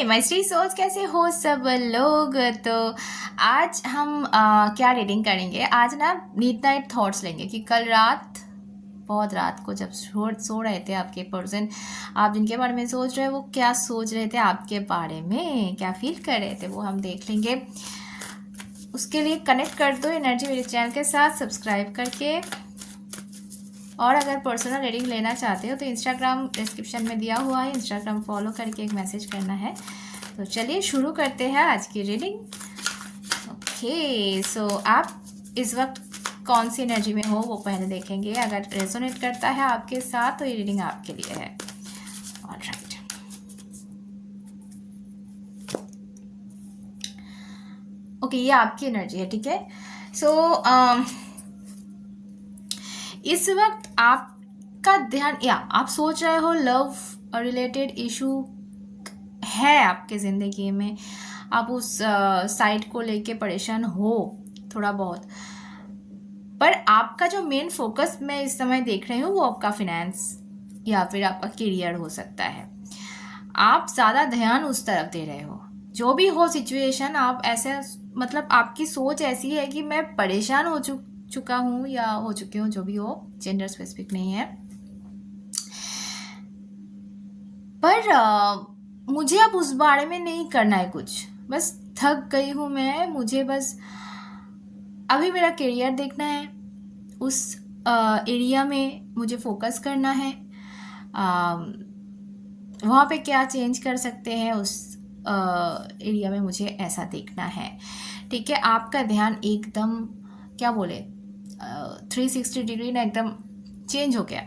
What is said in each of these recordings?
My street souls, कैसे हो सब लोग। तो आज हम क्या रीडिंग करेंगे। आज ना मिड नाइट थॉट्स लेंगे कि कल रात, बहुत रात को जब सो रहे थे आपके पर्सन, आप जिनके बारे में सोच रहे हैं वो क्या सोच रहे थे आपके बारे में, क्या फील कर रहे थे, वो हम देख लेंगे। उसके लिए कनेक्ट कर दो एनर्जी मेरे चैनल के साथ सब्सक्राइब करके। और अगर पर्सनल रीडिंग लेना चाहते हो तो इंस्टाग्राम डिस्क्रिप्शन में दिया हुआ है, इंस्टाग्राम फॉलो करके एक मैसेज करना है। तो चलिए शुरू करते हैं आज की रीडिंग। ओके, सो आप इस वक्त कौन सी एनर्जी में हो वो पहले देखेंगे। अगर रेजोनेट करता है आपके साथ तो ये रीडिंग आपके लिए है। ऑलराइट, ओके, ये आपकी एनर्जी है, ठीक है। सो इस वक्त आपका ध्यान, या आप सोच रहे हो लव रिलेटेड इशू है आपके ज़िंदगी में, आप उस साइड को लेके परेशान हो थोड़ा बहुत, पर आपका जो मेन फोकस मैं इस समय देख रही हूँ वो आपका फिनेंस या फिर आपका करियर हो सकता है। आप ज़्यादा ध्यान उस तरफ दे रहे हो। जो भी हो सिचुएशन, आप ऐसे, मतलब आपकी सोच ऐसी है कि मैं परेशान हो चुका हूँ या हो चुकी हूँ, जो भी हो, जेंडर स्पेसिफिक नहीं है, पर मुझे अब उस बारे में नहीं करना है कुछ। बस थक गई हूँ मैं, मुझे बस अभी मेरा करियर देखना है, उस एरिया में मुझे फोकस करना है, वहाँ पे क्या चेंज कर सकते हैं उस एरिया में मुझे ऐसा देखना है, ठीक है। आपका ध्यान एकदम, क्या बोले, 360 डिग्री ना एकदम चेंज हो गया।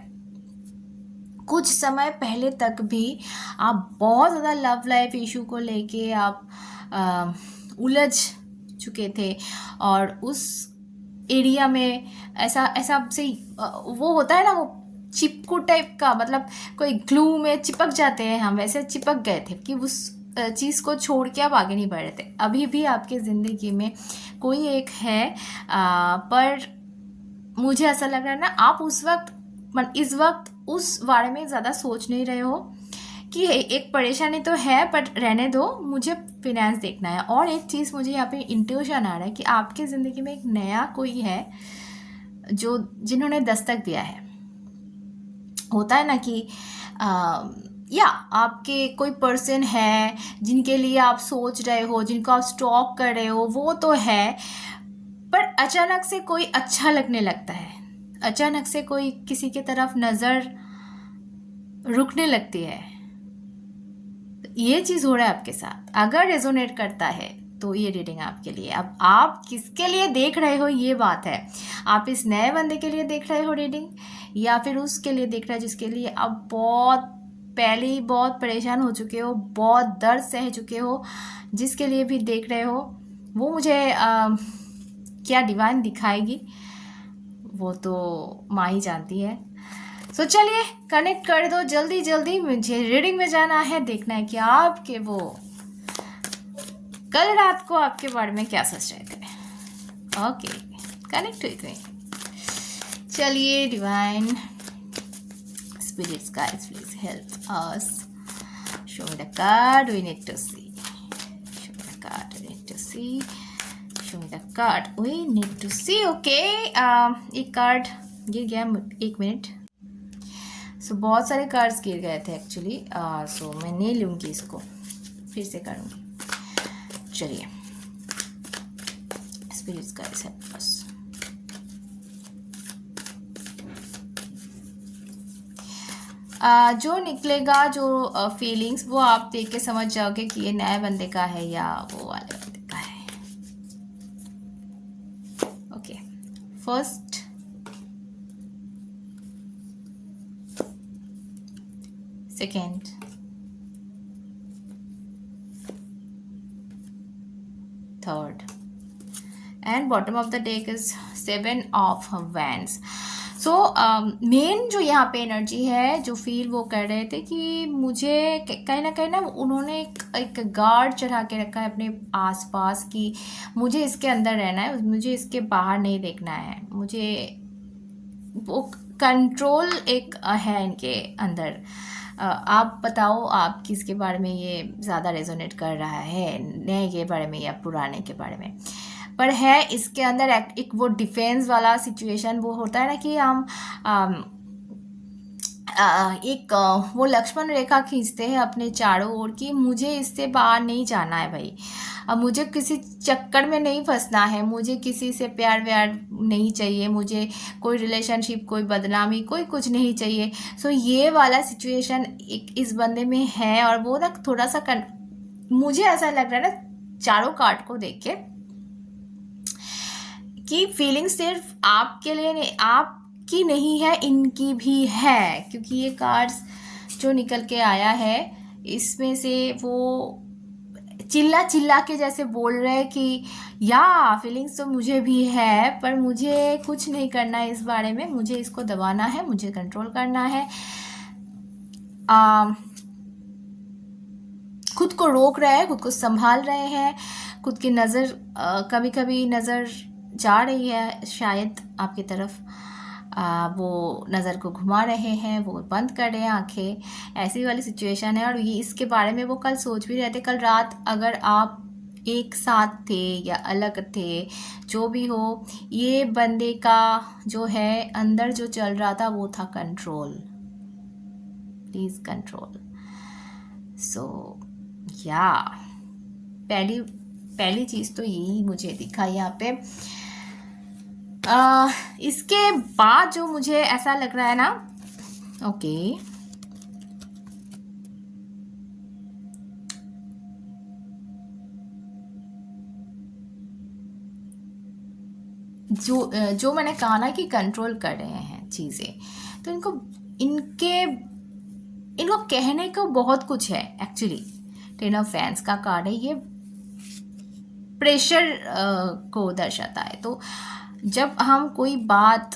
कुछ समय पहले तक भी आप बहुत ज़्यादा लव लाइफ इशू को लेके आप उलझ चुके थे, और उस एरिया में ऐसा ऐसा से वो होता है ना, वो चिपकू टाइप का, मतलब कोई ग्लू में चिपक जाते हैं हम, वैसे चिपक गए थे कि उस चीज़ को छोड़ के आप आगे नहीं बढ़ रहे थे। अभी भी आपकी ज़िंदगी में कोई एक है, पर मुझे ऐसा लग रहा है ना, आप उस वक्त, इस वक्त उस बारे में ज़्यादा सोच नहीं रहे हो कि एक परेशानी तो है बट रहने दो, मुझे फिनेंस देखना है। और एक चीज़ मुझे यहाँ पे इंट्यूशन आ रहा है कि आपकी ज़िंदगी में एक नया कोई है जो जिन्होंने दस्तक दिया है। होता है ना कि या आपके कोई पर्सन है जिनके लिए आप सोच रहे हो, जिनको आप स्टॉक कर रहे हो, वो तो है, पर अचानक से कोई अच्छा लगने लगता है, अचानक से कोई किसी की तरफ नज़र रुकने लगती है। ये चीज़ हो रहा है आपके साथ। अगर रेजोनेट करता है तो ये रीडिंग आपके लिए। अब आप किसके लिए देख रहे हो ये बात है। आप इस नए बंदे के लिए देख रहे हो रीडिंग, या फिर उसके लिए देख रहे हो जिसके लिए आप बहुत पहले ही बहुत परेशान हो चुके हो, बहुत दर्द सह चुके हो, जिसके लिए भी देख रहे हो, वो मुझे क्या डिवाइन दिखाएगी वो तो माँ ही जानती है। सो चलिए कनेक्ट कर दो जल्दी जल्दी, मुझे रीडिंग में जाना है, देखना है कि आपके वो कल रात को आपके बारे में क्या सोच रहे थे। Okay, connect with me. चलिए divine spirits guys, please help us, show me the card we need to see, show me the card we need to see, show me the card we need to see. Okay, एक card गिर गया, एक minute. सो बहुत सारे cards गिर गए थे actually, सो मैं नहीं लूँगी इसको, फिर से करूँगी। चलिए, स्पिरिट्स गाइस हेल्प अस। जो निकलेगा, जो फीलिंग्स, वो आप देख के समझ जाओगे कि ये नए बंदे का है या वो वाले बंदे का है। Okay, first, second, third, and bottom of the deck is 7 of wands. So main जो यहाँ पे एनर्जी है, जो फील वो कर रहे थे कि मुझे कहीं ना उन्होंने एक गार्ड चढ़ा के रखा है अपने आसपास कि मुझे इसके अंदर रहना है, मुझे इसके बाहर नहीं देखना है, मुझे वो कंट्रोल एक है इनके अंदर, आप बताओ आप किसके बारे में ये ज़्यादा रेजोनेट कर रहा है, नए के बारे में या पुराने के बारे में। पर है इसके अंदर एक वो डिफेंस वाला सिचुएशन वो होता है ना कि हम एक वो लक्ष्मण रेखा खींचते हैं अपने चारों ओर की, मुझे इससे बाहर नहीं जाना है भाई। अब मुझे किसी चक्कर में नहीं फंसना है, मुझे किसी से प्यार व्यार नहीं चाहिए, मुझे कोई रिलेशनशिप, कोई बदनामी, कोई कुछ नहीं चाहिए। सो ये वाला सिचुएशन एक इस बंदे में है। और वो ना थोड़ा सा मुझे ऐसा लग रहा है ना चारों कार्ड को देख के कि फीलिंग सिर्फ आपके लिए नहीं, आपकी नहीं है, इनकी भी है। क्योंकि ये कार्ड्स जो निकल के आया है इसमें से वो चिल्ला चिल्ला के जैसे बोल रहे हैं कि या फीलिंग्स तो मुझे भी है, पर मुझे कुछ नहीं करना है इस बारे में, मुझे इसको दबाना है, मुझे कंट्रोल करना है। खुद को रोक रहे हैं, खुद को संभाल रहे हैं, खुद की नज़र कभी कभी नज़र जा रही है शायद आपकी तरफ, वो नज़र को घुमा रहे हैं, वो बंद कर रहे हैं आंखें, ऐसी वाली सिचुएशन है। और ये इसके बारे में वो कल सोच भी रहे थे। कल रात अगर आप एक साथ थे या अलग थे, जो भी हो, ये बंदे का जो है अंदर जो चल रहा था वो था कंट्रोल, प्लीज़ कंट्रोल। सो या पहली चीज़ तो यही मुझे दिखा यहाँ पे। इसके बाद जो मुझे ऐसा लग रहा है ना, ओके, जो मैंने कहा ना कि कंट्रोल कर रहे हैं चीज़ें, तो इनको कहने को बहुत कुछ है एक्चुअली। 10 ऑफ फैंस का कार्ड है, ये प्रेशर को दर्शाता है। तो जब हम कोई बात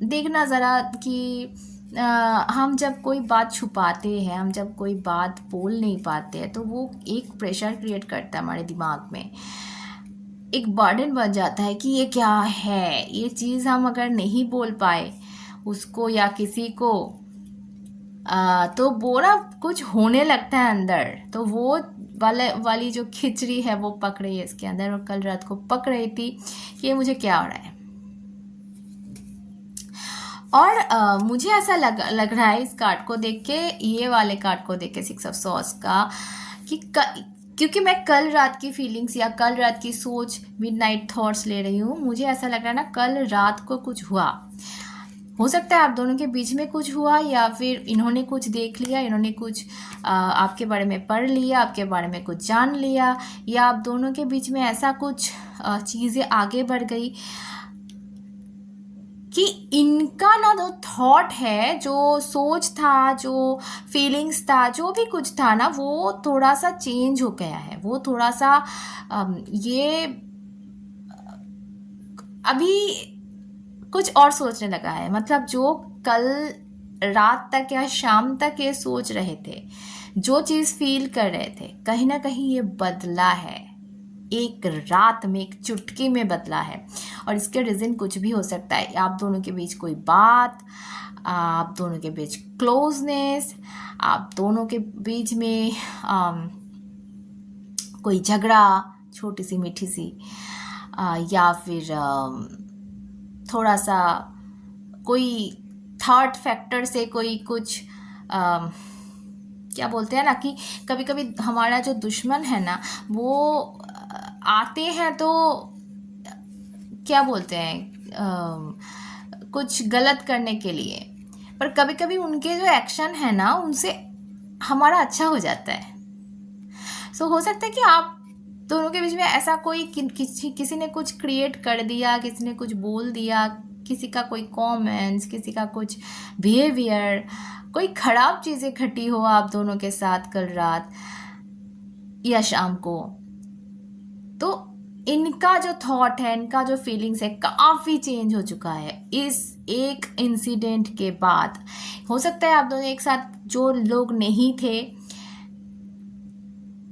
देखना ज़रा कि हम जब कोई बात छुपाते हैं, हम जब कोई बात बोल नहीं पाते हैं, तो वो एक प्रेशर क्रिएट करता है हमारे दिमाग में, एक बर्डन बन जाता है कि ये क्या है, ये चीज़ हम अगर नहीं बोल पाए उसको या किसी को, तो वो ना कुछ होने लगता है अंदर। तो वो वाली जो खिचड़ी है वो पक रही है इसके अंदर, और कल रात को पक रही थी कि ये मुझे क्या हो रहा है। और मुझे ऐसा लग रहा है इस कार्ड को देख के, ये वाले कार्ड को देख के 6 ऑफ सॉर्ड्स का, कि क्योंकि मैं कल रात की फीलिंग्स या कल रात की सोच, मिडनाइट थॉट्स ले रही हूँ, मुझे ऐसा लग रहा है ना कल रात को कुछ हुआ। हो सकता है आप दोनों के बीच में कुछ हुआ, या फिर इन्होंने कुछ देख लिया, इन्होंने कुछ आपके बारे में पढ़ लिया, आपके बारे में कुछ जान लिया, या आप दोनों के बीच में ऐसा कुछ चीज़ें आगे बढ़ गई कि इनका ना जो थॉट है, जो सोच था, जो फीलिंग्स था, जो भी कुछ था ना, वो थोड़ा सा चेंज हो गया है। वो थोड़ा सा ये अभी कुछ और सोचने लगा है। मतलब जो कल रात तक या शाम तक ये सोच रहे थे, जो चीज़ फील कर रहे थे, कहीं ना कहीं ये बदला है, एक रात में, एक चुटकी में बदला है। और इसके रीज़न कुछ भी हो सकता है। आप दोनों के बीच कोई बात, आप दोनों के बीच क्लोजनेस, आप दोनों के बीच में कोई झगड़ा, छोटी सी मीठी सी, या फिर थोड़ा सा कोई थर्ड फैक्टर से कोई कुछ, क्या बोलते हैं ना कि कभी कभी हमारा जो दुश्मन है ना, वो आते हैं तो क्या बोलते हैं, कुछ गलत करने के लिए, पर कभी कभी उनके जो एक्शन है ना, उनसे हमारा अच्छा हो जाता है। सो हो सकता है कि आप दोनों के बीच में ऐसा कोई किसी ने कुछ क्रिएट कर दिया, किसी ने कुछ बोल दिया, किसी का कोई कमेंट्स, किसी का कुछ बिहेवियर, कोई ख़राब चीज़ें घटी हो आप दोनों के साथ कल रात या शाम को। तो इनका जो थॉट है, इनका जो फीलिंग्स है, काफ़ी चेंज हो चुका है इस एक इंसिडेंट के बाद। हो सकता है आप दोनों एक साथ, जो लोग नहीं थे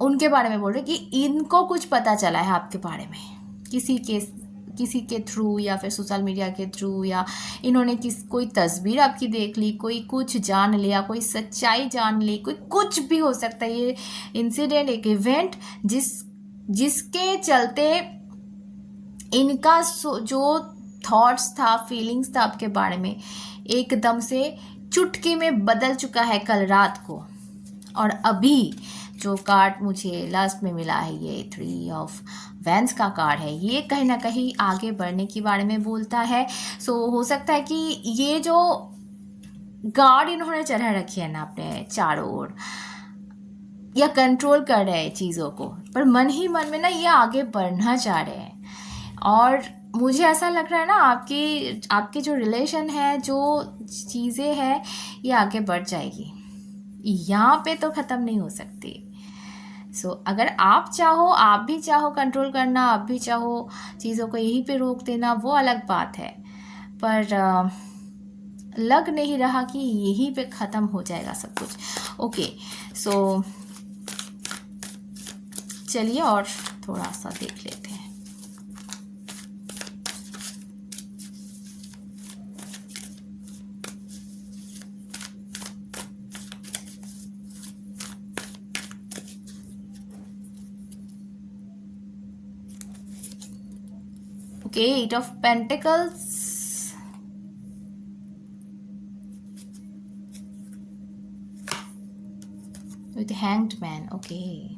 उनके बारे में बोल रहे कि इनको कुछ पता चला है आपके बारे में, किसी के किसी के थ्रू या फिर सोशल मीडिया के थ्रू, या इन्होंने कोई तस्वीर आपकी देख ली, कोई कुछ जान लिया, कोई सच्चाई जान ली, कोई कुछ भी हो सकता है। ये इंसिडेंट, एक इवेंट जिसके चलते इनका जो थॉट्स था, फीलिंग्स था आपके बारे में, एकदम से चुटकी में बदल चुका है कल रात को। और अभी जो कार्ड मुझे लास्ट में मिला है, ये 3 ऑफ वैंस का कार्ड है, ये कहीं ना कहीं आगे बढ़ने के बारे में बोलता है। सो हो सकता है कि ये जो गार्ड इन्होंने चढ़ा रखी है ना अपने चारों ओर, या कंट्रोल कर रहे हैं चीज़ों को, पर मन ही मन में ना ये आगे बढ़ना चाह रहे हैं। और मुझे ऐसा लग रहा है ना आपकी जो रिलेशन है, जो चीज़ें हैं, ये आगे बढ़ जाएगी, यहाँ पे तो ख़त्म नहीं हो सकती। सो अगर आप भी चाहो कंट्रोल करना, आप भी चाहो चीज़ों को यहीं पे रोक देना, वो अलग बात है, पर लग नहीं रहा कि यहीं पे ख़त्म हो जाएगा सब कुछ। ओके, सो चलिए और थोड़ा सा देख लेते हैं। Okay, 8 of Pentacles, with Hanged Man. Okay.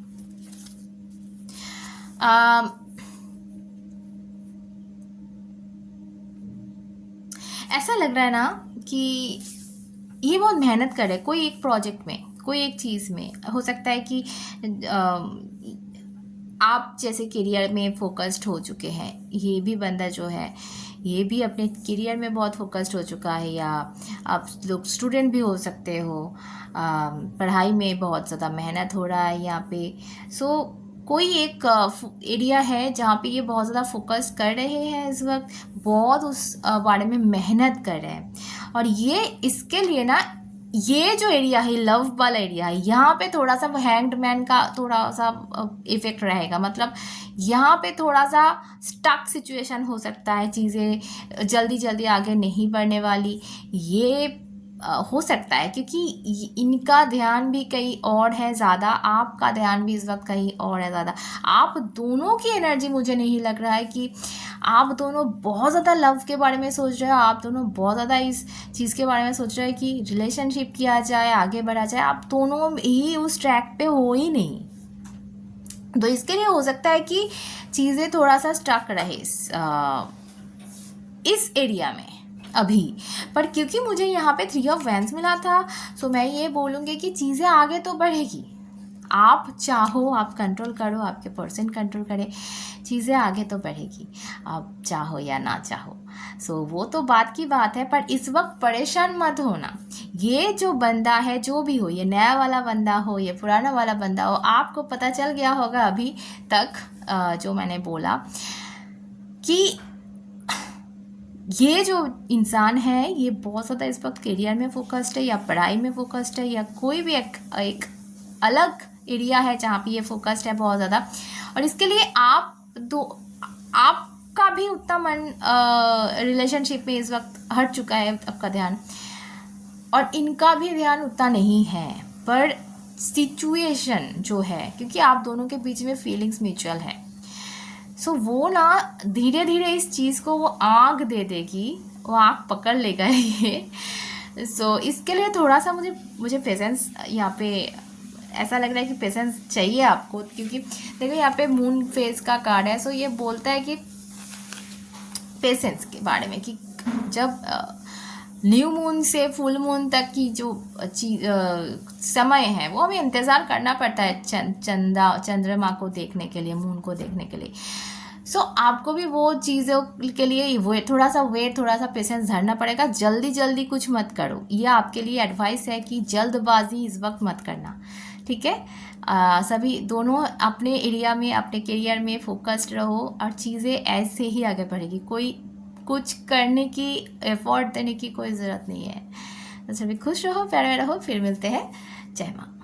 ऐसा लग रहा है ना कि ये बहुत मेहनत कर रहे हैं कोई एक प्रोजेक्ट में, कोई एक चीज़ में। हो सकता है कि आप जैसे करियर में फोकस्ड हो चुके हैं, ये भी बंदा जो है ये भी अपने करियर में बहुत फोकस्ड हो चुका है, या आप लोग स्टूडेंट भी हो सकते हो, पढ़ाई में बहुत ज़्यादा मेहनत हो रहा है यहाँ पे। सो कोई एक एरिया है जहाँ पे ये बहुत ज़्यादा फोकस कर रहे हैं इस वक्त, बहुत उस बारे में मेहनत कर रहे हैं। और ये इसके लिए ना, ये जो एरिया है, लव वाला एरिया है, यहाँ पे थोड़ा सा हैंग्ड मैन का थोड़ा सा इफेक्ट रहेगा। मतलब यहाँ पे थोड़ा सा स्टक सिचुएशन हो सकता है, चीज़ें जल्दी जल्दी आगे नहीं बढ़ने वाली, ये हो सकता है, क्योंकि इनका ध्यान भी कहीं और है ज़्यादा, आपका ध्यान भी इस वक्त कहीं और है ज़्यादा। आप दोनों की एनर्जी, मुझे नहीं लग रहा है कि आप दोनों बहुत ज़्यादा लव के बारे में सोच रहे हो, आप दोनों बहुत ज़्यादा इस चीज़ के बारे में सोच रहे हो कि रिलेशनशिप किया जाए, आगे बढ़ा जाए। आप दोनों ही उस ट्रैक पे हो ही नहीं, तो इसके लिए हो सकता है कि चीज़ें थोड़ा सा स्टक रहे इस एरिया में अभी। पर क्योंकि मुझे यहाँ पे 3 ऑफ वैंस मिला था, सो मैं ये बोलूँगी कि चीज़ें आगे तो बढ़ेगी। आप चाहो, आप कंट्रोल करो, आपके पर्सन कंट्रोल करे, चीज़ें आगे तो बढ़ेगी, आप चाहो या ना चाहो। सो वो तो बात की बात है, पर इस वक्त परेशान मत होना। ये जो बंदा है, जो भी हो, ये नया वाला बंदा हो, ये पुराना वाला बंदा हो, आपको पता चल गया होगा अभी तक जो मैंने बोला कि ये जो इंसान है, ये बहुत ज़्यादा इस वक्त करियर में फोकस्ड है, या पढ़ाई में फोकस्ड है, या कोई भी एक अलग एरिया है जहाँ पे ये फोकस्ड है बहुत ज़्यादा। और इसके लिए आपका भी उतना मन रिलेशनशिप में इस वक्त हट चुका है आपका ध्यान, और इनका भी ध्यान उतना नहीं है। पर सिचुएशन जो है, क्योंकि आप दोनों के बीच में फीलिंग्स म्यूचुअल है, सो वो ना धीरे धीरे इस चीज़ को वो आग दे देगी, वो आग पकड़ लेगा ये। सो इसके लिए थोड़ा सा मुझे पेशेंस, यहाँ पे ऐसा लग रहा है कि पेशेंस चाहिए आपको, क्योंकि देखो यहाँ पे मून फेज का कार्ड है। सो ये बोलता है कि पेशेंस के बारे में, कि जब न्यू मून से फुल मून तक की जो समय है, वो हमें इंतज़ार करना पड़ता है चंद्रमा को देखने के लिए, मून को देखने के लिए। सो आपको भी वो चीज़ों के लिए थोड़ा सा पेशेंस धरना पड़ेगा। जल्दी जल्दी कुछ मत करो, ये आपके लिए एडवाइस है कि जल्दबाजी इस वक्त मत करना, ठीक है। सभी दोनों अपने एरिया में, अपने करियर में फोकस्ड रहो, और चीज़ें ऐसे ही आगे बढ़ेगी। कोई कुछ करने की, एफर्ट देने की कोई ज़रूरत नहीं है। तो सभी खुश रहो, प्यारे रहो, फिर मिलते हैं। जय माँ।